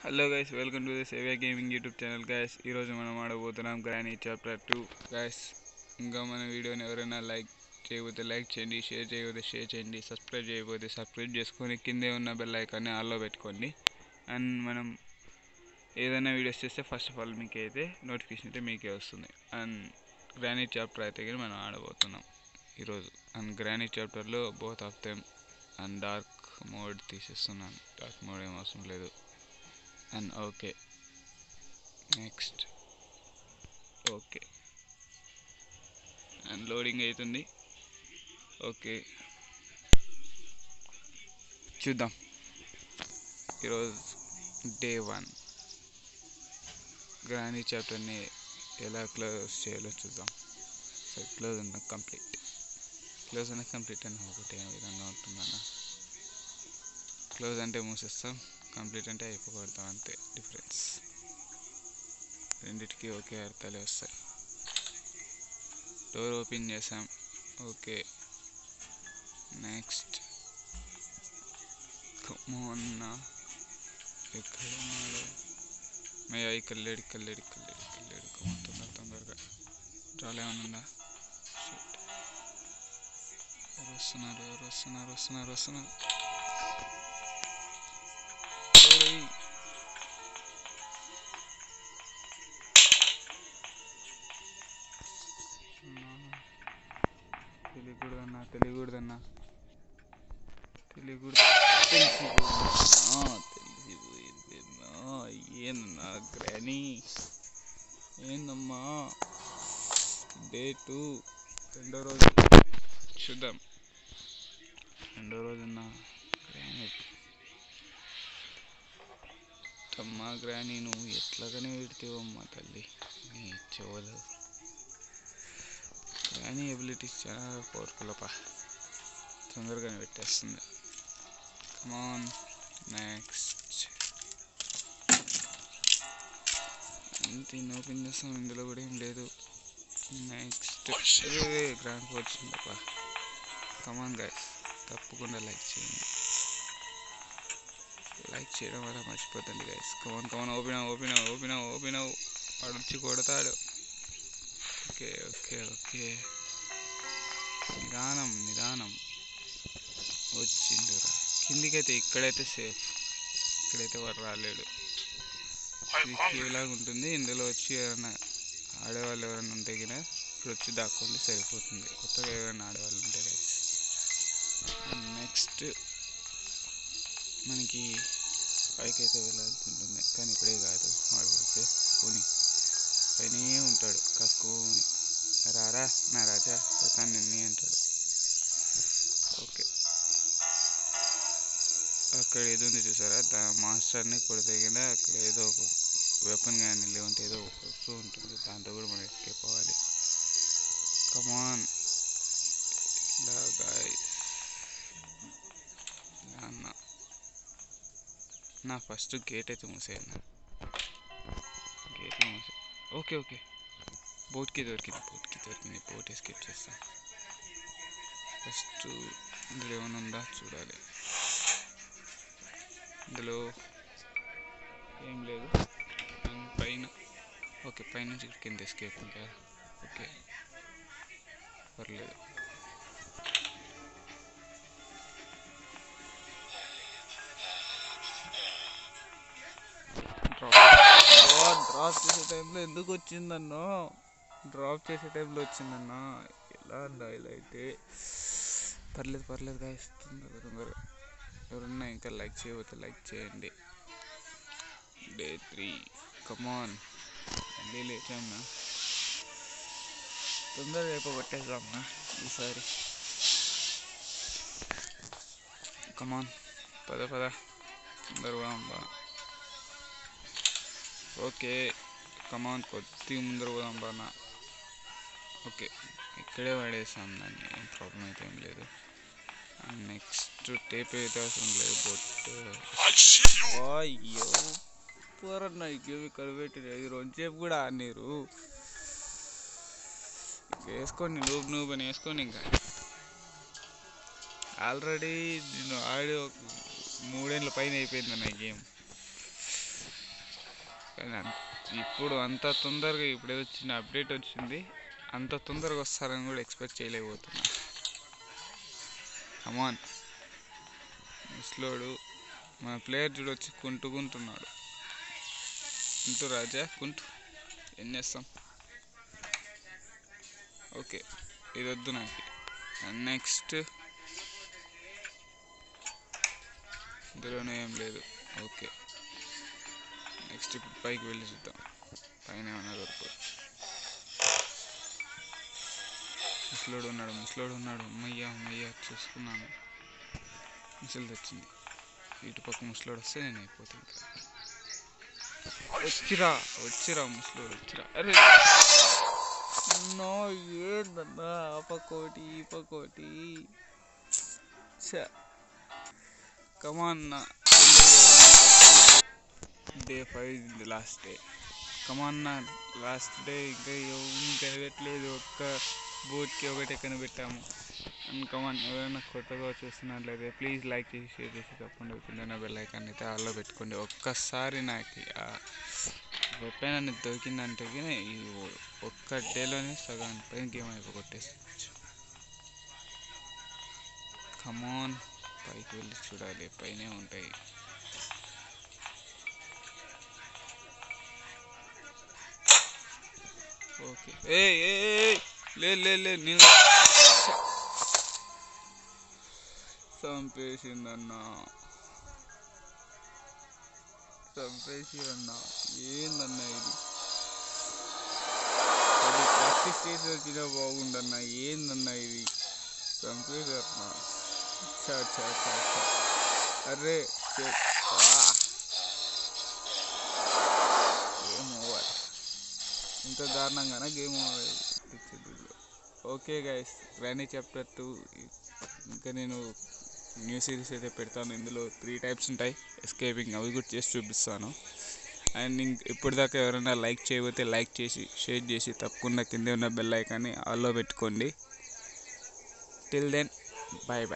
Hello guys, welcome to the Savia gaming YouTube channel guys. ఈరోజు మనం ఆడబోతున్నాం granny chapter 2 guys. ఇంకా మన వీడియోని ఎవరైనా లైక్ చేయకపోతే లైక్ చేయండి, షేర్ చేయకపోతే షేర్ చేయండి, సబ్స్క్రైబ్ చేయకపోతే సబ్స్క్రైబ్ చేసుకొని కిందే ఉన్న బెల్ ఐకాన్ని ఆల్లో పెట్టుకోండి. అండ్ మనం ఏదైనా వీడియోస్ చేస్తే ఫస్ట్ ఆఫ్ ఆల్ మీకు అయితే నోటిఫికేషన్ అయితే మీకే వస్తుంది. అండ్ గ్రానీ చాప్టర్ అయితే కానీ మనం ఆడబోతున్నాం ఈరోజు. అండ్ గ్రానీ చాప్టర్లో both of them and dark mode తీసేస్తున్నాను. డార్క్ మోడ్ ఏం అవసరం లేదు. And okay, next okay and loading అవుతుంది. ఓకే, చూద్దాం ఈరోజు డే 1 గ్రానీ చాప్టర్ని ఎలా క్లోజ్ చేయాలో చూద్దాం. సో క్లోజ్ ఉన్న కంప్లీట్ అని ఒకటి ఏ విధంగా ఉంటుందన్న. క్లోజ్ అంటే మూసేస్తాం, కంప్లీట్ అంటే అయిపోగొడతాం, అంతే డిఫరెన్స్. రెండిటికి ఒకే అర్థాలే వస్తాయి. డోర్ ఓపెన్ చేసాం. ఓకే, నెక్స్ట్ కమోన్న ఎక్కడ ఉన్నాడు? మయ్యా ఇక్కడ లేడు. కమోన్ తొందరగా చాలా ఏమైనా ఉందా? ఎవరు వస్తున్నారు. తెలియకూడదన్నా ఏందన్నా గ్రానీ, ఏందమ్మా? డే 2 రెండో రోజు చూద్దాం. రెండో రోజున్నా అమ్మా గ్రానీ, నువ్వు ఎట్లాగనే పెడితేవమ్మా తల్లి నీ చెవులు. గ్రానీ ఎబిలిటీస్ చాలా పవర్ఫుల్ అప్ప, తొందరగానే పెట్టేస్తుంది. కమాన్ నెక్స్ట్. ఇంత ఓపెన్ చేస్తాం, ఇందులో కూడా ఏం లేదు. నెక్స్ట్ గ్రాండ్ వచ్చిందప్ప. కమాన్ గైస్, తప్పకుండా లైక్ చేయండి. లైక్ చేయడం వల్ల మర్చిపోతుంది గైస్. కమాన్ ఓపెన్ అవ్వు. వాడు వచ్చి కొడతాడు. ఓకే నిదానం వచ్చిండురా. కిందికైతే ఇక్కడైతే సేఫ్, ఇక్కడైతే వాడు రాలేడు. ఇది కేవలాగా ఉంటుంది. ఇందులో వచ్చి ఎవరైనా ఆడేవాళ్ళు ఎవరైనా ఉంటే కింద ఇప్పుడు వచ్చి దాక్కుంటే సరిపోతుంది, కొత్తగా ఎవరైనా ఆడేవాళ్ళు ఉంటే గైస్. నెక్స్ట్ మనకి పైకి అయితే వెళ్ళాల్సి ఉంటుంది, కానీ ఇప్పుడే కాదు. వాడు వస్తే పోనీ పైనే ఉంటాడు కక్కుని. రారా నా రాజా, కొడతాను నిన్నే అంటాడు. ఓకే, అక్కడ ఏదో ఉంది చూసారా, మాస్టర్ని కొడితే కింద అక్కడ ఏదో ఒక వెపన్ కానీ లేకుంటే ఏదో ఒక వస్తువు ఉంటుంది, దాంతో కూడా మనం ఎస్కేప్ అవ్వాలి. కమాన్ ఇలా గాయ్స్. నా ఫస్ట్ గేట్ అయితే మూసేయన్నా. ఓకే బోట్కి దొరికింది. బోట్ ఎస్కేప్ చేస్తా. ఫస్ట్ ఇందులో ఏమైనా ఉందా చూడాలి. ఇందులో ఏం లేదు. పైన ఓకే, పైనుంచి కింద ఎస్కేప్ ఇంకా. ఓకే పర్లేదు. డ్రాప్ చేసే టైంలో ఎందుకు వచ్చిందన్నో? ఎలా అన్నా ఇలా అయితే పర్లేదు గాయస్. తొందరగా ఎవరన్నా ఇంకా లైక్ చేయకపోతే లైక్ చేయండి. డే 3 కమాన్, మళ్ళీ లేచామన్నా. తొందరగా అయిపోగొట్టేద్దామన్నా ఈసారి. కమాన్ పద తొందరగా ఉందా? ఓకే కమాన్, కొద్దిగా ముందర పోదాం బాగా. ఓకే, ఇక్కడే పడేసాం దాన్ని, ఏం ప్రాబ్లం అయితే ఏం లేదు. నెక్స్ట్ టేప్ అయితే అవసరం లేదు. అయ్యో పూరన్న గేమ్ కనిపెట్టిన ఇది 2 సేపు కూడా ఆడినారు. వేసుకోండి, నూబ్ అని వేసుకోండి. ఇంకా ఆల్రెడీ నేను ఆడి 3 ఏళ్ళ పైన అయిపోయింది నా గేమ్. కానీ ఇప్పుడు అంత తొందరగా ఇప్పుడు ఏదో చిన్న అప్డేట్ వచ్చింది, అంత తొందరగా వస్తారని కూడా ఎక్స్పెక్ట్ చేయలేకపోతున్నా. కమాన్ ముస్లోడు మన ప్లేయర్ చూడొచ్చి కుంటుకుంటున్నాడు. కుంటు రాజా కుంటు, ఏం చేస్తాం. ఓకే ఇది వద్దు నాకు. నెక్స్ట్ ఇందులోనే ఏం లేదు. ఓకే నెక్స్ట్ ఇప్పుడు పైకి వెళ్ళి చూద్దాం, పైన ఏమన్నా దొరుకుతుంది. ముసలోడు ఉన్నాడు. అమ్మయ్య చూసుకున్నాను. ముసలి తెచ్చింది. ఇటు పక్క ముసలోడు వస్తే నేను అయిపోతాను. వచ్చిరా ముసలోడు వచ్చిరా. అరే నో, ఏందన్నా ఆ పక్కోటి ఈ పక్కోటి. కమాన్ డే 5 ఇది లాస్ట్ డే. కమాన్ లాస్ట్ డే. ఇంకా ఏమి కనిపెట్టలేదు, ఒక్క బోట్కి ఒకటే కనిపెట్టాము. అండ్ కమాన్ ఎవరైనా కొత్తగా చూస్తున్నట్లయితే ప్లీజ్ లైక్ చేసి షేర్ చేసి తప్పకుండా కింద బెల్ ఐకాన్ అయితే ఆల్లో పెట్టుకోండి. ఒక్కసారి నాకు వెపన్ అనేది దొరికిందంటే ఈ ఒక్క డేలోనే సగం పైన గేమ్ అయిపోగొట్టేసుకోవచ్చు. కమాన్ పైకి వెళ్ళి చూడాలి, పైనే ఉంటాయి. ఓకే లే నేను చంపేసిందన్నా. ఏందన్నా ఇది? అది ప్రాక్టీస్ చేసి వచ్చినా బాగుండన్నా. ఏందన్నా ఇది? చంపేసన్నా. అరే గేమ్ ఓవర్. ఇంత దారుణంగానే game over. Okay guys, granny chapter 2 ఇంకా నేను న్యూ సిరీస్ అయితే పెడతాను. ఇందులో 3 టైప్స్ ఉంటాయి ఎస్కేపింగ్, అవి కూడా చేసి చూపిస్తాను. అండ్ ఇప్పటిదాకా ఎవరైనా లైక్ చేయకపోతే లైక్ చేసి షేర్ చేసి తప్పకుండా కింద ఉన్న బెల్ ఐకాన్ని ఆల్లో పెట్టుకోండి. Till then bye.